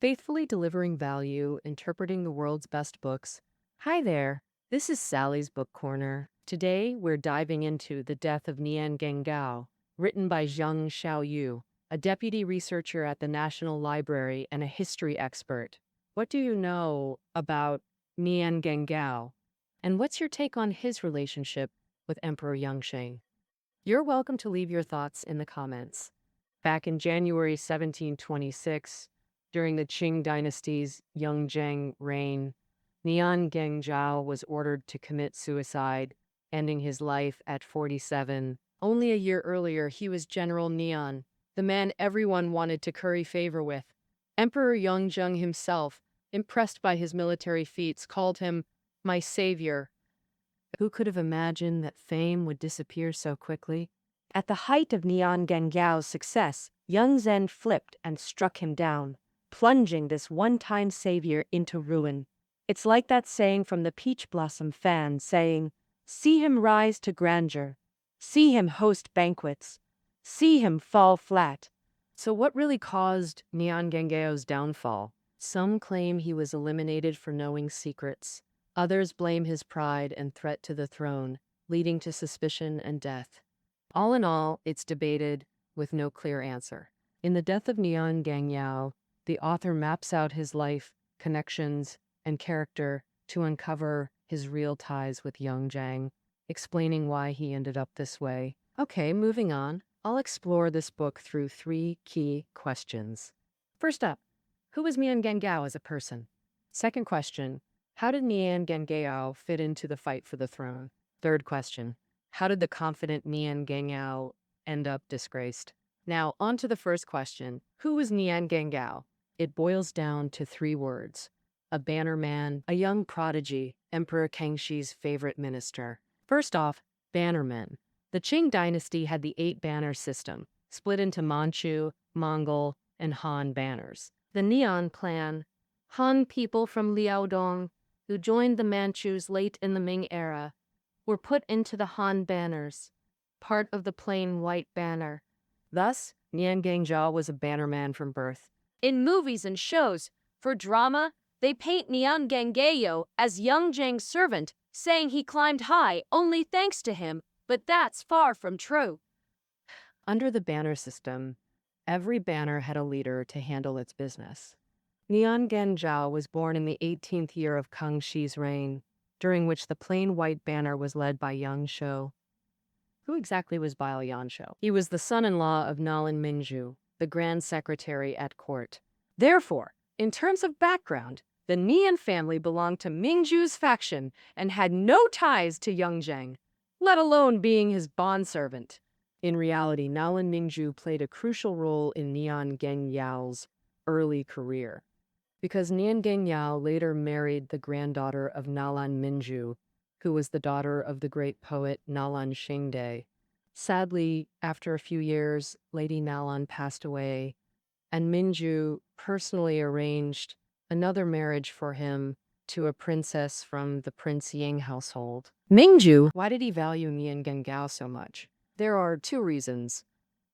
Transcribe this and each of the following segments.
faithfully delivering value, interpreting the world's best books. Hi there, this is Sally's Book Corner. Today, we're diving into The Death of Nian Gengyao, written by Zheng Xiaoyu, a deputy researcher at the National Library and a history expert. What do you know about Nian Gengyao? And what's your take on his relationship with Emperor Yongzheng? You're welcome to leave your thoughts in the comments. Back in January 1726, during the Qing dynasty's Yongzheng reign, Nian Gengyao was ordered to commit suicide, ending his life at 47. Only a year earlier, he was General Nian, the man everyone wanted to curry favor with. Emperor Yongzheng himself, impressed by his military feats, called him my savior. Who could have imagined that fame would disappear so quickly? At the height of Nian Gengyao's success, Yongzheng flipped and struck him down, plunging this one-time savior into ruin. It's like that saying from the Peach Blossom fan saying, "See him rise to grandeur. See him host banquets. See him fall flat." So what really caused Nian Gengyao's downfall? Some claim he was eliminated for knowing secrets. Others blame his pride and threat to the throne, leading to suspicion and death. All in all, it's debated with no clear answer. In The Death of Nian Gengyao, the author maps out his life, connections, and character to uncover his real ties with Yongzheng, explaining why he ended up this way. Okay, moving on. I'll explore this book through 3 key questions. First up, who was Nian Gengyao as a person? Second question, how did Nian Gengyao fit into the fight for the throne? Third question, how did the confident Nian Gengyao end up disgraced? Now, on to the first question. Who was Nian Gengyao? It boils down to 3 words. A banner man, a young prodigy, Emperor Kangxi's favorite minister. First off, bannermen. The Qing dynasty had the 8-banner system, split into Manchu, Mongol, and Han banners. The Nian clan, Han people from Liaodong, who joined the Manchus late in the Ming era, were put into the Han banners, part of the plain white banner. Thus, Nian Gengyao was a bannerman from birth. In movies and shows, for drama, they paint Nian Gengyao as Yongzheng's servant, saying he climbed high only thanks to him, but that's far from true. Under the banner system, every banner had a leader to handle its business. Nian Gengyao was born in the 18th year of Kangxi's reign, during which the plain white banner was led by Yang Shou. Who exactly was Bai Yanshou? He was the son-in-law of Nalan Minju, the grand secretary at court. Therefore, in terms of background, the Nian family belonged to Mingju's faction and had no ties to Yongzheng, let alone being his bondservant. In reality, Nalan Mingju played a crucial role in Nian Gengyao's early career, because Nian Gengyao later married the granddaughter of Nalan Minju, who was the daughter of the great poet Nalan Shingde. Sadly, after a few years, Lady Nalan passed away, and Minju personally arranged another marriage for him to a princess from the Prince Ying household. Mingju, why did he value Nian Gengyao so much? There are 2 reasons.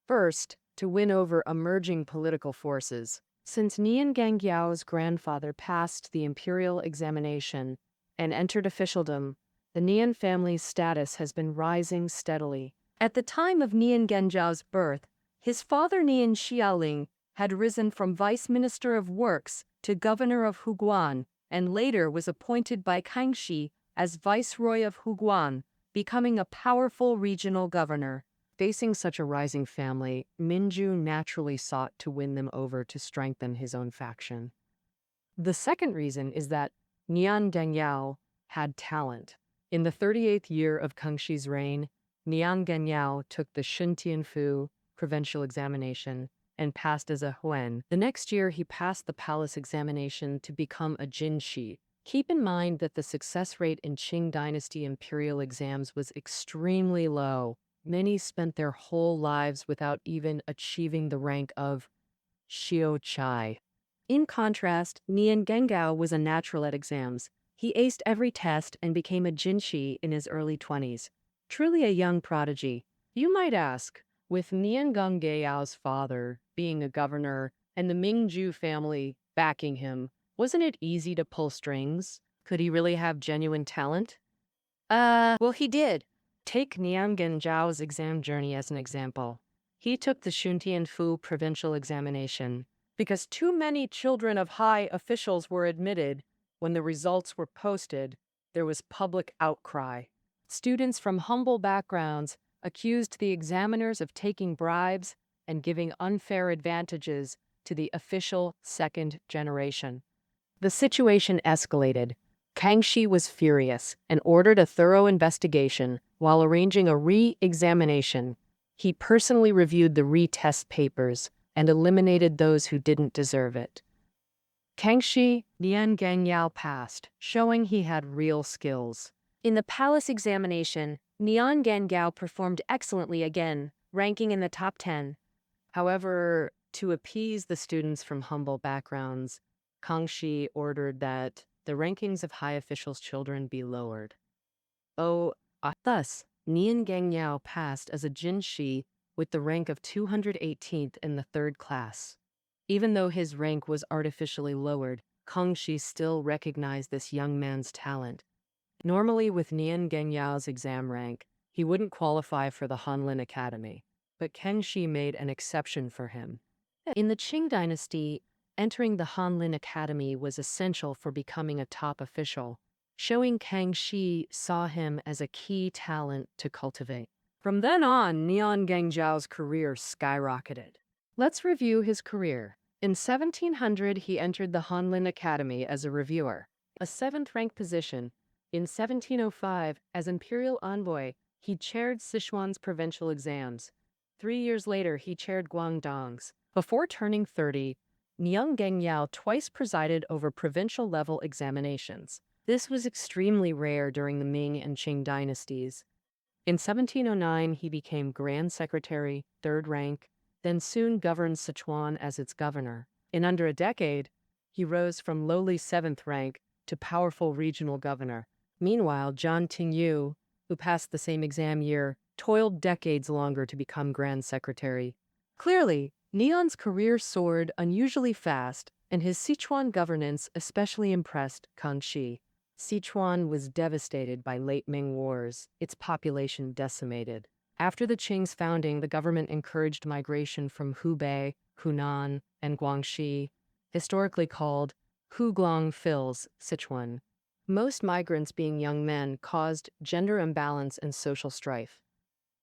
First, to win over emerging political forces. Since Nian Gengyao's grandfather passed the imperial examination and entered officialdom, the Nian family's status has been rising steadily. At the time of Nian Gengyao's birth, his father Nian Xiaoling had risen from vice minister of works to governor of Huguan, and later was appointed by Kangxi as viceroy of Huguan, becoming a powerful regional governor. Facing such a rising family, Minju naturally sought to win them over to strengthen his own faction. The second reason is that Nian Gengyao had talent. In the 38th year of Kangxi's reign, Nian Gengyao took the Shuntianfu provincial examination and passed as a Huan. The next year, he passed the palace examination to become a Jinshi. Keep in mind that the success rate in Qing dynasty imperial exams was extremely low. Many spent their whole lives without even achieving the rank of Xiao Chai. In contrast, Nian Gengyao was a natural at exams. He aced every test and became a Jinshi in his early 20s. Truly a young prodigy. You might ask, with Nian Gengyao's father being a governor and the Mingju family backing him. Wasn't it easy to pull strings? Could he really have genuine talent? Well, he did. Take Nian Gengiao's exam journey as an example. He took the Xuntianfu provincial examination because too many children of high officials were admitted. When the results were posted, there was public outcry. Students from humble backgrounds accused the examiners of taking bribes and giving unfair advantages to the official second generation. The situation escalated. Kangxi was furious and ordered a thorough investigation while arranging a re-examination. He personally reviewed the retest papers and eliminated those who didn't deserve it. Kangxi Nian Gengyao passed, showing he had real skills. In the palace examination, Nian Gengyao performed excellently again, ranking in the top 10. However, to appease the students from humble backgrounds, Kangxi ordered that the rankings of high officials' children be lowered. Thus, Nian Gengyao passed as a Jinshi with the rank of 218th in the third class. Even though his rank was artificially lowered, Kangxi still recognized this young man's talent. Normally, with Nian Gengyao's exam rank, he wouldn't qualify for the Hanlin Academy, but Kangxi made an exception for him. In the Qing dynasty, entering the Hanlin Academy was essential for becoming a top official, showing Kangxi saw him as a key talent to cultivate. From then on, Nian Gengjiao's career skyrocketed. Let's review his career. In 1700, he entered the Hanlin Academy as a reviewer, a seventh-rank position. In 1705, as imperial envoy, he chaired Sichuan's provincial exams. 3 years later, he chaired Guangdong's. Before turning 30, Nian Gengyao twice presided over provincial-level examinations. This was extremely rare during the Ming and Qing dynasties. In 1709, he became Grand Secretary, third rank, then soon governed Sichuan as its governor. In under a decade, he rose from lowly seventh rank to powerful regional governor. Meanwhile, Zhang Tingyu, who passed the same exam year, toiled decades longer to become Grand Secretary. Clearly, Nian's career soared unusually fast, and his Sichuan governance especially impressed Kangxi. Sichuan was devastated by late Ming Wars, its population decimated. After the Qing's founding, the government encouraged migration from Hubei, Hunan, and Guangxi, historically called Huglong Fills, Sichuan. Most migrants being young men caused gender imbalance and social strife.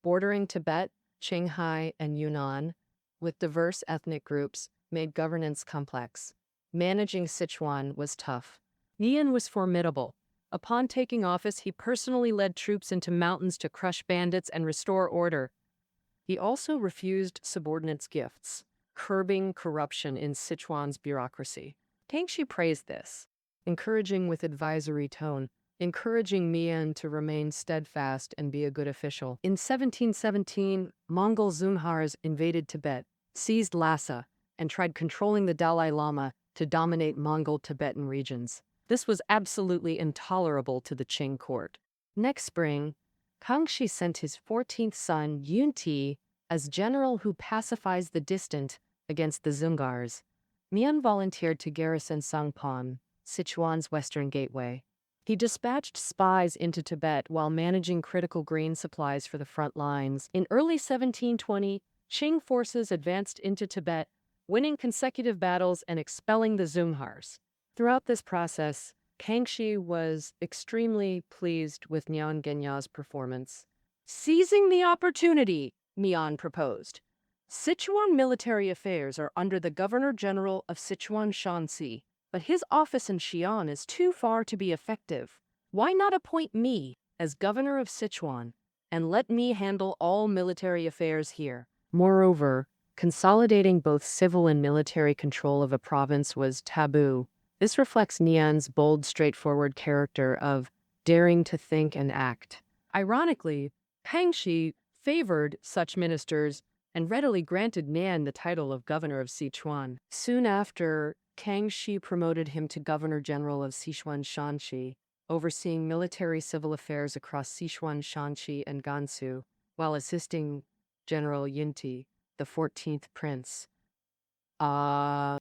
Bordering Tibet, Qinghai, and Yunnan, with diverse ethnic groups, made governance complex. Managing Sichuan was tough. Nian was formidable. Upon taking office, he personally led troops into mountains to crush bandits and restore order. He also refused subordinates' gifts, curbing corruption in Sichuan's bureaucracy. Kangxi praised this, encouraging with advisory tone, encouraging Mian to remain steadfast and be a good official. In 1717, Mongol Zunghars invaded Tibet, seized Lhasa, and tried controlling the Dalai Lama to dominate Mongol Tibetan regions. This was absolutely intolerable to the Qing court. Next spring, Kangxi sent his 14th son, Yunti, as general who pacifies the distant against the Zungars. Mian volunteered to garrison Sangpon, Sichuan's western gateway. He dispatched spies into Tibet while managing critical grain supplies for the front lines. In early 1720, Qing forces advanced into Tibet, winning consecutive battles and expelling the Zunghars. Throughout this process, Kangxi was extremely pleased with Nian Genyao's performance. Seizing the opportunity, Mian proposed. Sichuan military affairs are under the Governor-General of Sichuan Shanxi, but his office in Xi'an is too far to be effective. Why not appoint me as governor of Sichuan and let me handle all military affairs here? Moreover, consolidating both civil and military control of a province was taboo. This reflects Nian's bold, straightforward character of daring to think and act. Ironically, Kangxi favored such ministers and readily granted Nian the title of governor of Sichuan. Soon after, Kangxi promoted him to governor-general of Sichuan Shanxi, overseeing military-civil affairs across Sichuan, Shanxi, and Gansu, while assisting General Yunti, the 14th prince.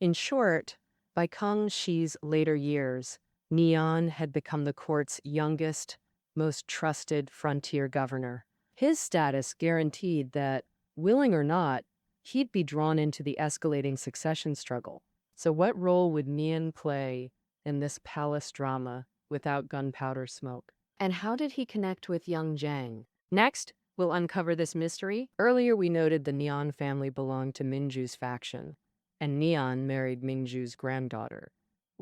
In short, By Kangxi's later years, Nian had become the court's youngest, most trusted frontier governor. His status guaranteed that, willing or not, he'd be drawn into the escalating succession struggle. So what role would Nian play in this palace drama without gunpowder smoke? And how did he connect with Yongzheng? Next, we'll uncover this mystery. Earlier, we noted the Nian family belonged to Mingju's faction, and Nian married Mingju's granddaughter.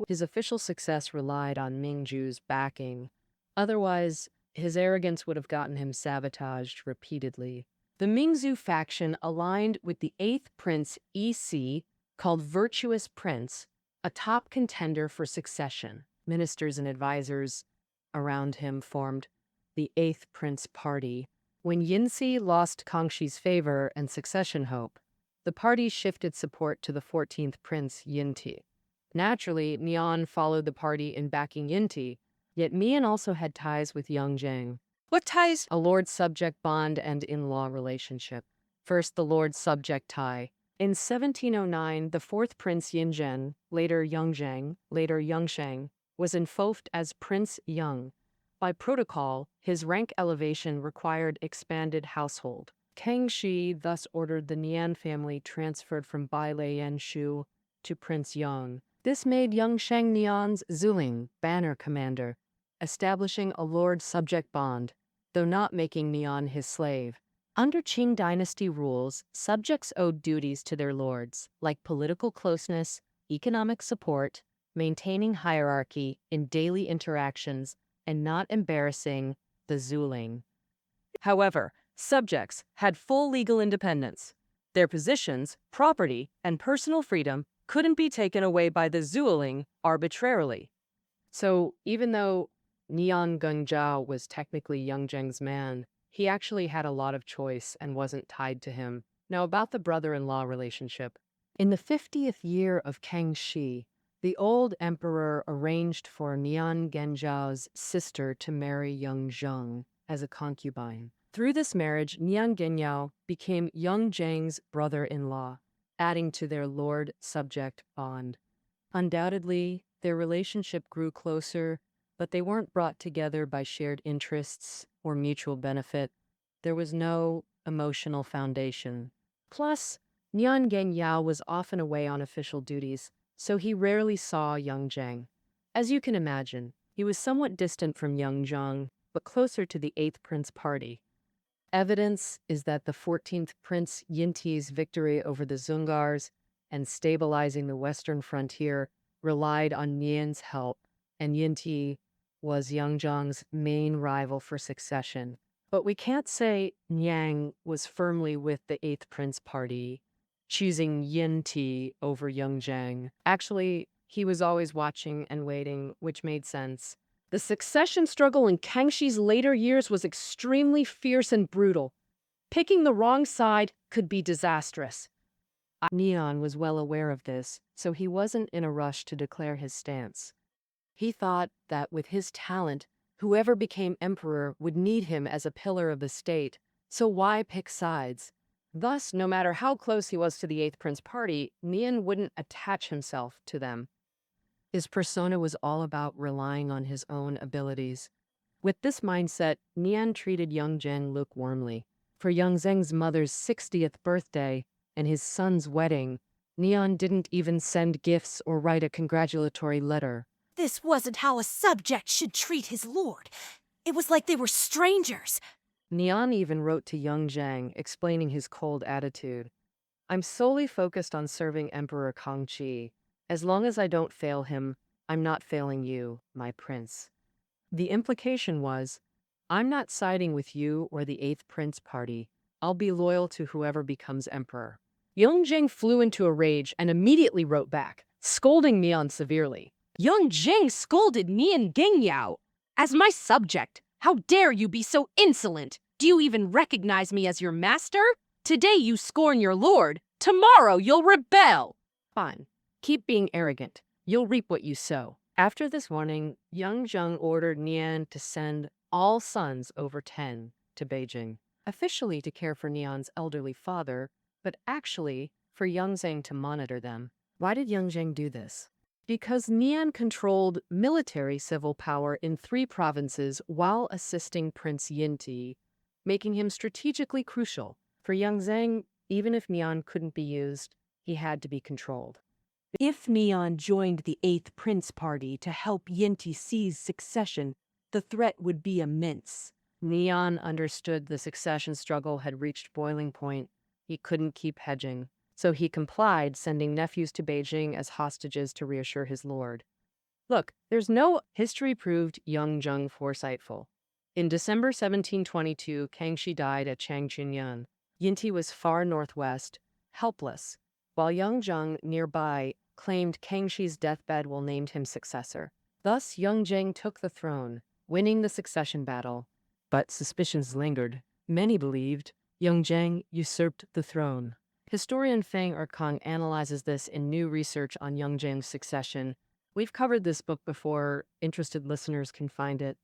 His official success relied on Mingju's backing. Otherwise, his arrogance would have gotten him sabotaged repeatedly. The Mingzhu faction aligned with the 8th Prince EC, called Virtuous Prince, a top contender for succession. Ministers and advisors around him formed the 8th Prince Party. When Yinsi lost Kangxi's favor and succession hope, the party shifted support to the 14th Prince Yinti. Naturally, Nian followed the party in backing Yinti, yet Mian also had ties with Yongzheng. What ties? A lord-subject bond and in-law relationship. First, the lord-subject tie. In 1709, the 4th Prince Yinzhen, later Yongzheng, was invoked as Prince Yang. By protocol, his rank elevation required expanded household. Kangxi thus ordered the Nian family transferred from Baileian Shu to Prince Yang. This made Yongzheng Nian's Zuling, banner commander, establishing a lord-subject bond, though not making Nian his slave. Under Qing dynasty rules, subjects owed duties to their lords, like political closeness, economic support, maintaining hierarchy in daily interactions, and not embarrassing the Zuling. However, subjects had full legal independence. Their positions, property, and personal freedom couldn't be taken away by the Zuling arbitrarily. So even though Nian Gengyao was technically Yongzheng's man, he actually had a lot of choice and wasn't tied to him. Now about the brother-in-law relationship. In the 50th year of Kangxi, the old emperor arranged for Nian Gengiao's sister to marry Yongzheng as a concubine. Through this marriage, Nian Gengyao became Yongzheng's brother-in-law, adding to their lord-subject bond. Undoubtedly, their relationship grew closer, but they weren't brought together by shared interests or mutual benefit. There was no emotional foundation. Plus, Nian Gengyao was often away on official duties, so he rarely saw Yongzheng. As you can imagine, he was somewhat distant from Yongzheng, but closer to the 8th Prince party. Evidence is that the 14th Prince Yinti's victory over the Zungars and stabilizing the western frontier relied on Nian's help, and Yinti was Yongzheng's main rival for succession. But we can't say Nian was firmly with the 8th Prince party, choosing Yinti over Yongzheng. Actually, he was always watching and waiting, which made sense. The succession struggle in Kangxi's later years was extremely fierce and brutal. Picking the wrong side could be disastrous. Nian was well aware of this, so he wasn't in a rush to declare his stance. He thought that with his talent, whoever became emperor would need him as a pillar of the state, so why pick sides? Thus, no matter how close he was to the 8th Prince party, Nian wouldn't attach himself to them. His persona was all about relying on his own abilities. With this mindset, Nian treated Yongzheng lukewarmly. For Yongzheng's mother's 60th birthday and his son's wedding, Nian didn't even send gifts or write a congratulatory letter. This wasn't how a subject should treat his lord. It was like they were strangers. Nian even wrote to Yongzheng, explaining his cold attitude. I'm solely focused on serving Emperor Kangxi. As long as I don't fail him, I'm not failing you, my prince. The implication was, I'm not siding with you or the 8th Prince party. I'll be loyal to whoever becomes emperor. Yongzheng flew into a rage and immediately wrote back, scolding Nian severely. Yongzheng scolded Nian Gengyao. As my subject, how dare you be so insolent? Do you even recognize me as your master? Today you scorn your lord. Tomorrow you'll rebel. Fine. Keep being arrogant. You'll reap what you sow. After this warning, Yongzheng ordered Nian to send all sons over 10 to Beijing, officially to care for Nian's elderly father, but actually for Yongzheng to monitor them. Why did Yongzheng do this? Because Nian controlled military civil power in 3 provinces while assisting Prince Yinti, making him strategically crucial. For Yongzheng, even if Nian couldn't be used, he had to be controlled. If Nian joined the 8th Prince Party to help Yinti seize succession, the threat would be immense. Nian understood the succession struggle had reached boiling point. He couldn't keep hedging. So he complied, sending nephews to Beijing as hostages to reassure his lord. Look, there's no history proved Yongzheng foresightful. In December 1722, Kangxi died at Changchunyan. Yinti was far northwest, helpless, while Yongzheng nearby claimed Kangxi's deathbed will named him successor. Thus, Yongzheng took the throne, winning the succession battle. But suspicions lingered. Many believed Yongzheng usurped the throne. Historian Feng Erkong analyzes this in new research on Yongzheng's succession. We've covered this book before. Interested listeners can find it.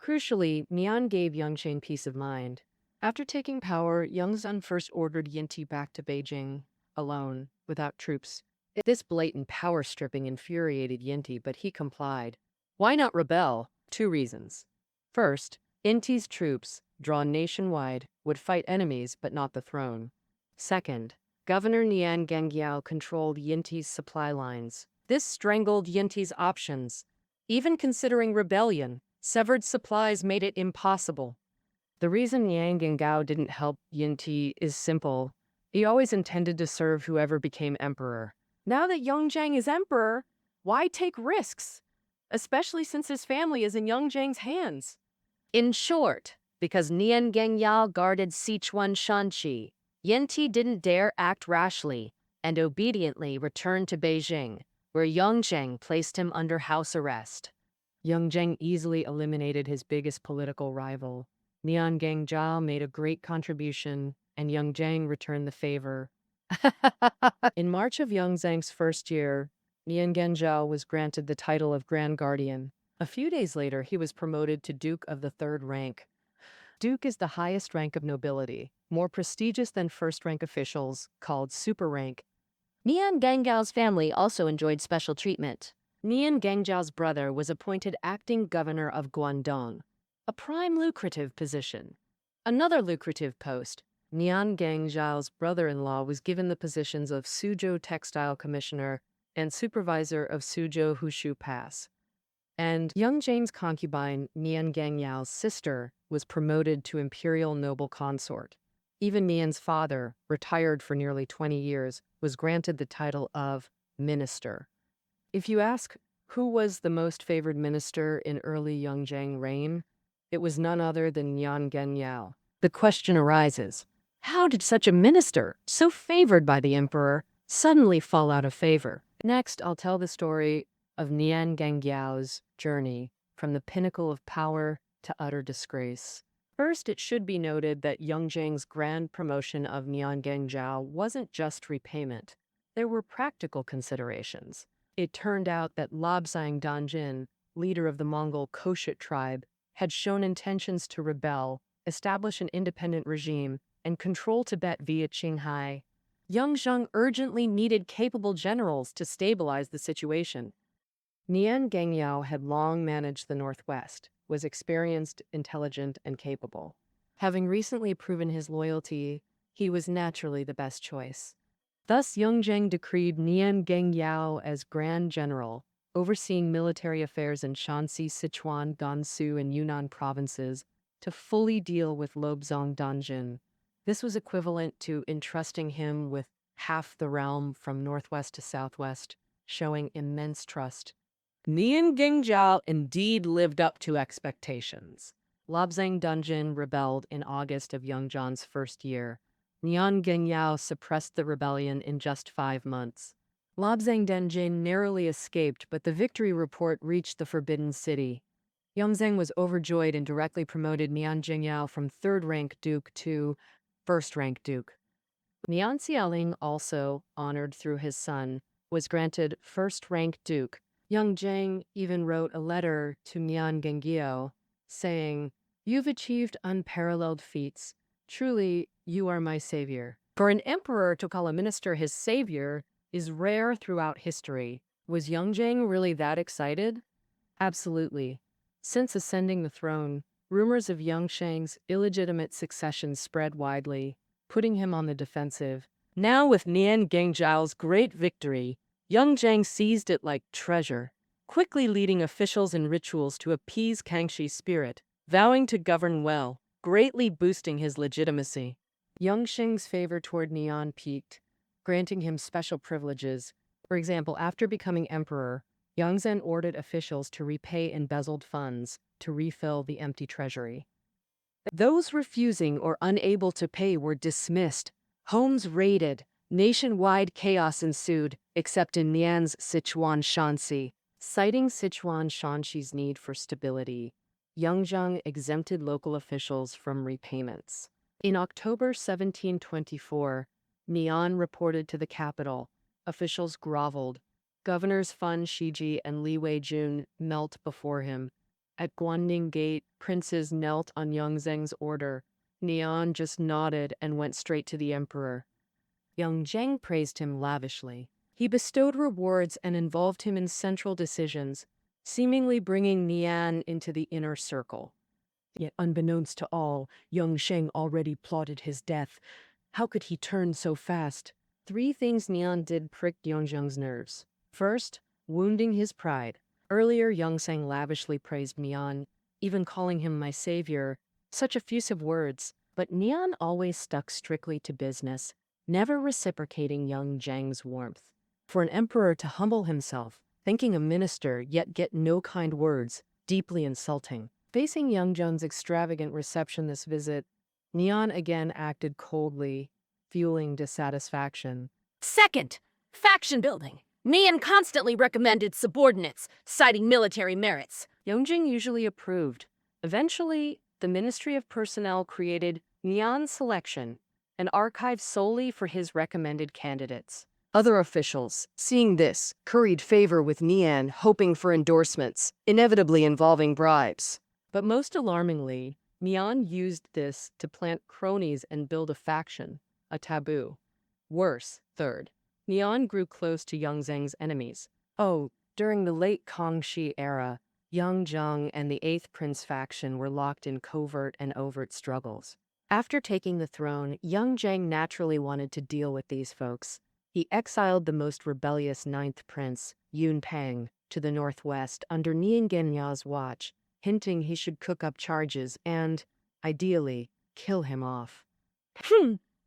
Crucially, Nian gave Yongzheng peace of mind. After taking power, Yongzheng first ordered Yinti back to Beijing, alone, without troops. This blatant power stripping infuriated Yinti, but he complied. Why not rebel? 2 reasons. First, Yinti's troops, drawn nationwide, would fight enemies but not the throne. Second, Governor Nian Gengyao controlled Yinti's supply lines. This strangled Yinti's options. Even considering rebellion, severed supplies made it impossible. The reason Nian Gengyao didn't help Yinti is simple. He always intended to serve whoever became emperor. Now that Yongzheng is emperor, why take risks? Especially since his family is in Yongzheng's hands. In short, because Nian Gengyao guarded Sichuan Shanxi, Yinti didn't dare act rashly and obediently returned to Beijing, where Yongzheng placed him under house arrest. Yongzheng easily eliminated his biggest political rival. Nian Gengyao made a great contribution, and Yongzheng returned the favor. In March of Yongzheng's first year, Nian Gengyao was granted the title of Grand Guardian. A few days later, he was promoted to Duke of the 3rd rank. Duke is the highest rank of nobility, more prestigious than first-rank officials, called super rank. Nian Gengyao's family also enjoyed special treatment. Nian Gengyao's brother was appointed acting governor of Guangdong, a prime lucrative position. Another lucrative post, Nian Gengyao's brother-in-law was given the positions of Suzhou Textile Commissioner and supervisor of Suzhou Hushu Pass. And Yongzheng's concubine, Nian Gengyao's sister, was promoted to imperial noble consort. Even Nian's father, retired for nearly 20 years, was granted the title of minister. If you ask who was the most favored minister in early Yongzheng reign, it was none other than Nian Gengyao. The question arises, how did such a minister, so favored by the emperor, suddenly fall out of favor? Next, I'll tell the story of Nian Gengyao's journey from the pinnacle of power to utter disgrace. First, it should be noted that Yongzheng's grand promotion of Nian Gengyao wasn't just repayment. There were practical considerations. It turned out that Lobsang Danjin, leader of the Mongol Koshut tribe, had shown intentions to rebel, establish an independent regime, and control Tibet via Qinghai. Yongzheng urgently needed capable generals to stabilize the situation. Nian Gengyao had long managed the Northwest, was experienced, intelligent, and capable. Having recently proven his loyalty, he was naturally the best choice. Thus, Yongzheng decreed Nian Gengyao as Grand General, overseeing military affairs in Shanxi, Sichuan, Gansu, and Yunnan provinces, to fully deal with Lobsang Danjin. This was equivalent to entrusting him with half the realm from northwest to southwest, showing immense trust. Nian Gengyao indeed lived up to expectations. Lobsang Danjin rebelled in August of Yongzheng's first year. Nian Gengyao suppressed the rebellion in just 5 months. Lobsang Danjin narrowly escaped, but the victory report reached the Forbidden City. Yongzheng was overjoyed and directly promoted Nian Gengyao from 3rd-rank duke to 1st-rank duke. Nian Xiaoling, also honored through his son, was granted 1st-rank duke. Yongzheng even wrote a letter to Nian Gengyao, saying, "You've achieved unparalleled feats. Truly, you are my savior." For an emperor to call a minister his savior is rare throughout history. Was Yongzheng really that excited? Absolutely. Since ascending the throne, rumors of Yongzheng's illegitimate succession spread widely, putting him on the defensive. Now with Nian Gengjiao's great victory, Yongzheng seized it like treasure, quickly leading officials and rituals to appease Kangxi's spirit, vowing to govern well, greatly boosting his legitimacy. Yongzheng's favor toward Nian peaked, granting him special privileges. For example, after becoming emperor, Yongzheng ordered officials to repay embezzled funds to refill the empty treasury. Those refusing or unable to pay were dismissed, homes raided, nationwide chaos ensued, except in Nian's Sichuan Shanxi. Citing Sichuan Shanxi's need for stability, Yongzheng exempted local officials from repayments. In October 1724, Nian reported to the capital. Officials groveled. Governors Fan Shiji and Li Weijun knelt before him. At Guanning Gate, princes knelt on Yongzheng's order. Nian just nodded and went straight to the emperor. Yongzheng praised him lavishly. He bestowed rewards and involved him in central decisions, seemingly bringing Nian into the inner circle. Yet unbeknownst to all, Yongzheng already plotted his death. How could he turn so fast? 3 things Nian did pricked Yongzheng's nerves. First, wounding his pride. Earlier, Yongzheng lavishly praised Nian, even calling him my savior. Such effusive words, but Nian always stuck strictly to business, never reciprocating Yongzheng's warmth. For an emperor to humble himself, thanking a minister yet get no kind words, deeply insulting. Facing Yongzheng's extravagant reception this visit, Nian again acted coldly, fueling dissatisfaction. Second, faction building. Nian constantly recommended subordinates, citing military merits. Yongzheng usually approved. Eventually, the Ministry of Personnel created Nian Selection, an archive solely for his recommended candidates. Other officials, seeing this, curried favor with Nian, hoping for endorsements, inevitably involving bribes. But most alarmingly, Nian used this to plant cronies and build a faction, a taboo. Worse, third, Nian grew close to Yongzheng's enemies. During the late Kangxi era, Yongzheng and the 8th Prince faction were locked in covert and overt struggles. After taking the throne, Yongzheng naturally wanted to deal with these folks. He exiled the most rebellious 9th Prince, Yun Peng, to the northwest under Nian Genyao's watch, hinting he should cook up charges and, ideally, kill him off.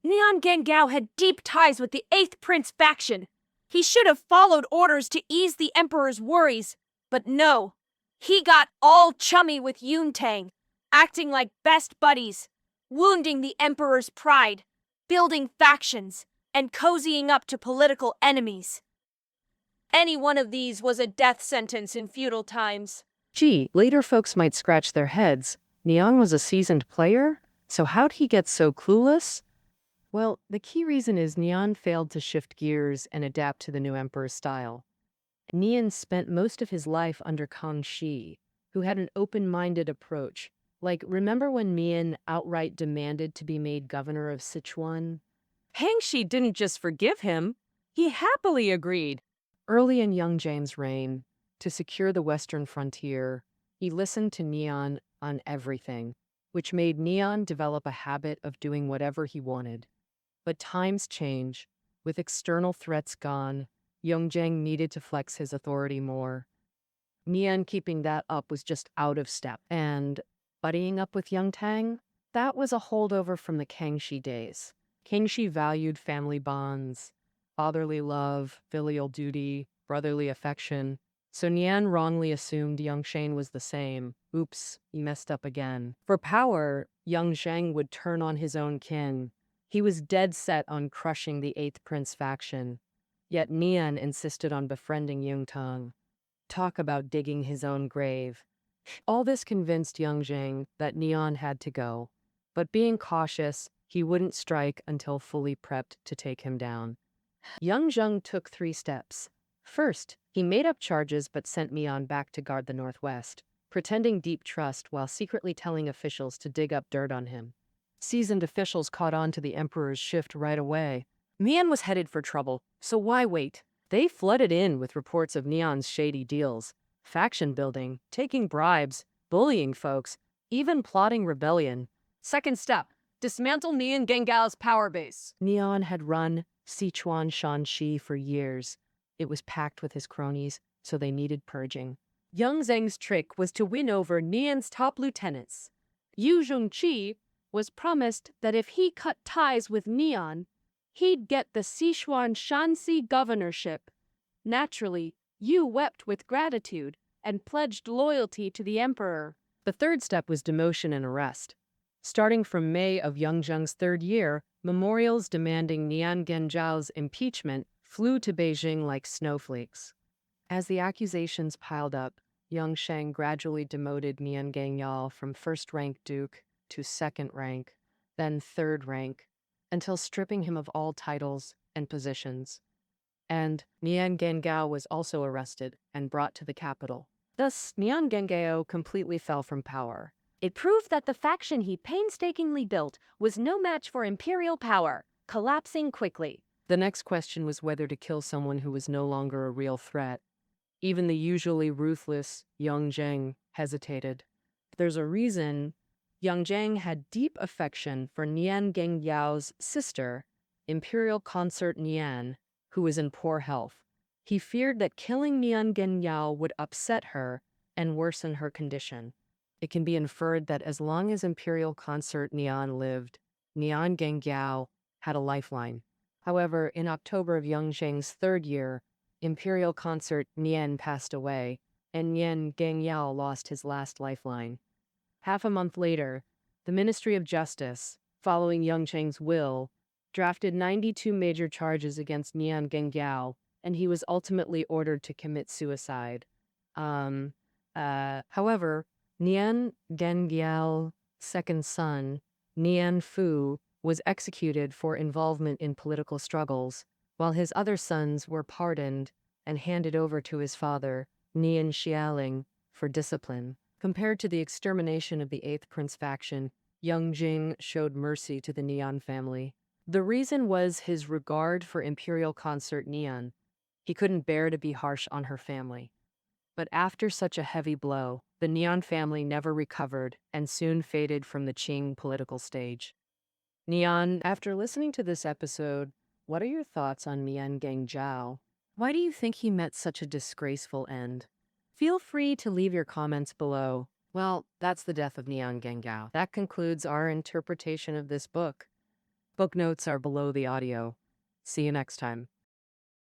Nian Gengyao had deep ties with the 8th Prince faction. He should have followed orders to ease the Emperor's worries. But no, he got all chummy with Yun Tang, acting like best buddies, wounding the Emperor's pride, building factions, and cozying up to political enemies. Any one of these was a death sentence in feudal times. Gee, later folks might scratch their heads. Nian was a seasoned player? So how'd he get so clueless? Well, the key reason is Nian failed to shift gears and adapt to the new emperor's style. Nian spent most of his life under Kangxi, who had an open-minded approach. Like, remember when Nian outright demanded to be made governor of Sichuan? Kangxi didn't just forgive him, he happily agreed. Early in Yongzheng's reign, to secure the western frontier, he listened to Nian on everything, which made Nian develop a habit of doing whatever he wanted. But times change. With external threats gone, Yongzheng needed to flex his authority more. Nian keeping that up was just out of step. And buddying up with Yongtang? That was a holdover from the Kangxi days. Kangxi valued family bonds, fatherly love, filial duty, brotherly affection. So Nian wrongly assumed Yongzheng was the same. Oops, he messed up again. For power, Yongzheng would turn on his own kin. He was dead set on crushing the 8th Prince faction. Yet Nian insisted on befriending Yongtang. Talk about digging his own grave. All this convinced Yongzheng that Nian had to go. But being cautious, he wouldn't strike until fully prepped to take him down. Yongzheng took 3 steps. First, he made up charges but sent Nian back to guard the northwest, pretending deep trust while secretly telling officials to dig up dirt on him. Seasoned officials caught on to the emperor's shift right away. Nian was headed for trouble, so why wait? They flooded in with reports of Nian's shady deals, faction building, taking bribes, bullying folks, even plotting rebellion. Second step, dismantle Nian Gengyao's power base. Nian had run Sichuan Shanxi for years. It was packed with his cronies, so they needed purging. Yongzheng's trick was to win over Nian's top lieutenants. Yu Zhongqi was promised that if he cut ties with Nian, he'd get the Sichuan Shanxi governorship. Naturally, Yu wept with gratitude and pledged loyalty to the emperor. The third step was demotion and arrest. Starting from May of Yongzheng's third year, memorials demanding Nian Gengiao's impeachment flew to Beijing like snowflakes. As the accusations piled up, Yongzheng gradually demoted Nian Gengyao from first-rank duke to second rank, then third rank, until stripping him of all titles and positions. And Nian Gengyao was also arrested and brought to the capital. Thus, Nian Gengyao completely fell from power. It proved that the faction he painstakingly built was no match for imperial power, collapsing quickly. The next question was whether to kill someone who was no longer a real threat. Even the usually ruthless Yongzheng hesitated. There's a reason. Yongzheng had deep affection for Nian Gengyao's sister, imperial consort Nian, who was in poor health. He feared that killing Nian Gengyao would upset her and worsen her condition. It can be inferred that as long as imperial consort Nian lived, Nian Gengyao had a lifeline. However, in October of Yongzheng's third year, imperial consort Nian passed away, and Nian Gengyao lost his last lifeline. Half a month later, the Ministry of Justice, following Yongzheng's will, drafted 92 major charges against Nian Gengyao, and he was ultimately ordered to commit suicide. However, Nian Gengyao's second son, Nian Fu, was executed for involvement in political struggles, while his other sons were pardoned and handed over to his father, Nian Xiaoling, for discipline. Compared to the extermination of the 8th Prince faction, Yongzheng showed mercy to the Nian family. The reason was his regard for imperial consort Nian. He couldn't bear to be harsh on her family. But after such a heavy blow, the Nian family never recovered and soon faded from the Qing political stage. Nian, after listening to this episode, what are your thoughts on Nian Gengyao? Why do you think he met such a disgraceful end? Feel free to leave your comments below. Well, that's the death of Nian Gengyao. That concludes our interpretation of this book. Book notes are below the audio. See you next time.